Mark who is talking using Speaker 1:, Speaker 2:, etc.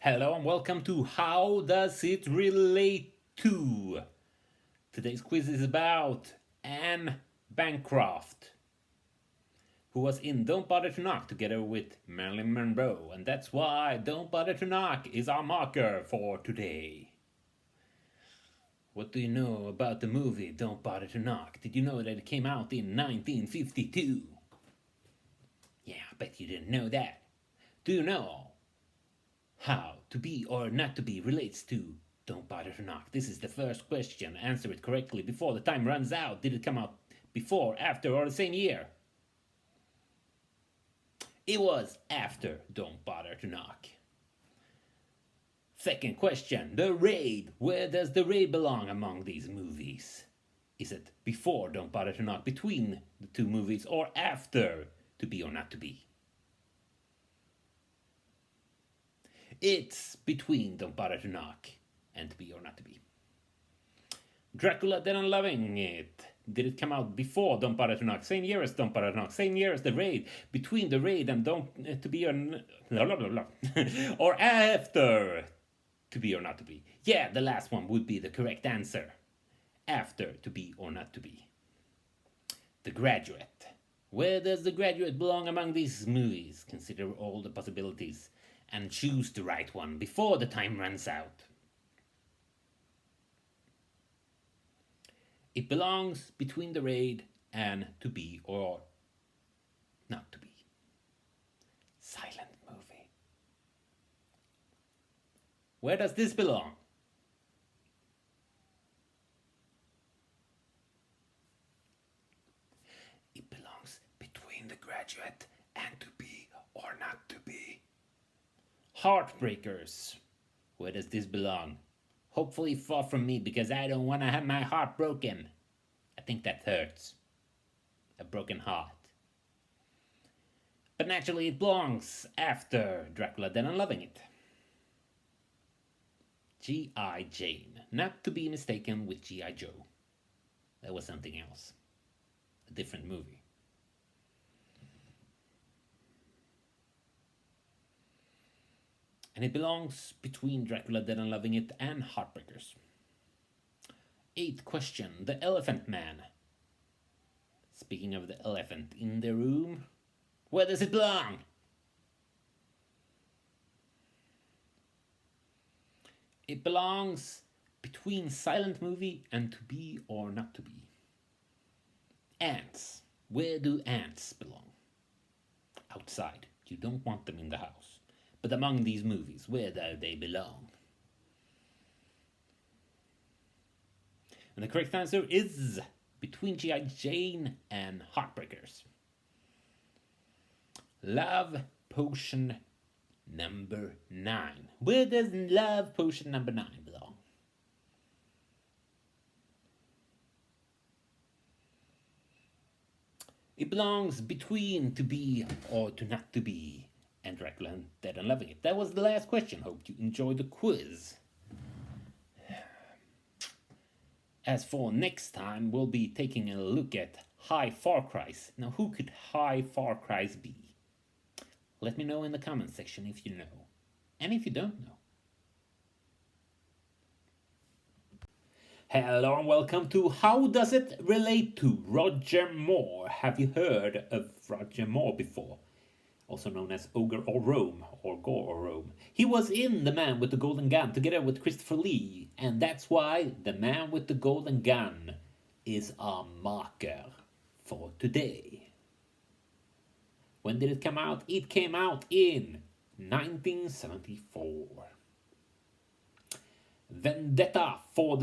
Speaker 1: Hello and welcome to How Does It Relate To? Today's quiz is about Anne Bancroft, who was in Don't Bother to Knock together with Marilyn Monroe, and that's why Don't Bother to Knock is our marker for today. What do you know about the movie Don't Bother to Knock? Did you know that it came out in 1952? Yeah, I bet you didn't know that. Do you know how to be or not to be relates to Don't Bother to Knock? This is the first question. Answer it correctly before the time runs out. Did it come out before, after, or the same year? It was after Don't Bother to Knock. Second question. The Raid. Where does The Raid belong among these movies? Is it before Don't Bother to Knock, between the two movies, or after To Be or Not to Be? It's between Don't Bother to Knock and To Be or Not to Be. Dracula Dead and Loving It. Did it come out before Don't Bother to Knock? Same year as Don't Bother to Knock. Same year as The Raid. Between The Raid and Don't To Be or blah, blah, blah, blah. Or after To Be or Not to Be. Yeah, the last one would be the correct answer. After To Be or Not to Be. The Graduate. Where does The Graduate belong among these movies? Consider all the possibilities and choose the right one before the time runs out. It belongs between The Raid and To Be or Not to Be. Silent movie. Where does this belong? It belongs between The Graduate and To Be or Not to Be. Heartbreakers. Where does this belong? Hopefully far from me, because I don't want to have my heart broken. I think that hurts. A broken heart. But naturally it belongs after Dracula Dead and Loving It. G.I. Jane. Not to be mistaken with G.I. Joe. That was something else. A different movie. And it belongs between Dracula Dead and Loving It and Heartbreakers. 8th question. The Elephant Man. Speaking of the elephant in the room, where does it belong? It belongs between Silent Movie and To Be or Not to Be. Ants. Where do ants belong? Outside. You don't want them in the house. But among these movies, where do they belong? And the correct answer is between G.I. Jane and Heartbreakers. Love Potion number 9. Where does Love Potion number 9 belong? It belongs between To Be or To Not to Be and Dracula Dead and Loving It. That was the last question. Hope you enjoyed the quiz. As for next time, we'll be taking a look at high far cries. Now, who could high far cries be? Let me know in the comment section if you know, and if you don't know. Hello and welcome to How Does It Relate to Roger Moore? Have you heard of Roger Moore before? Also known as Ogre or Rome, or Gore or Rome. He was in The Man with the Golden Gun together with Christopher Lee, and that's why The Man with the Golden Gun is our marker for today. When did it come out? It came out in 1974. Vendetta for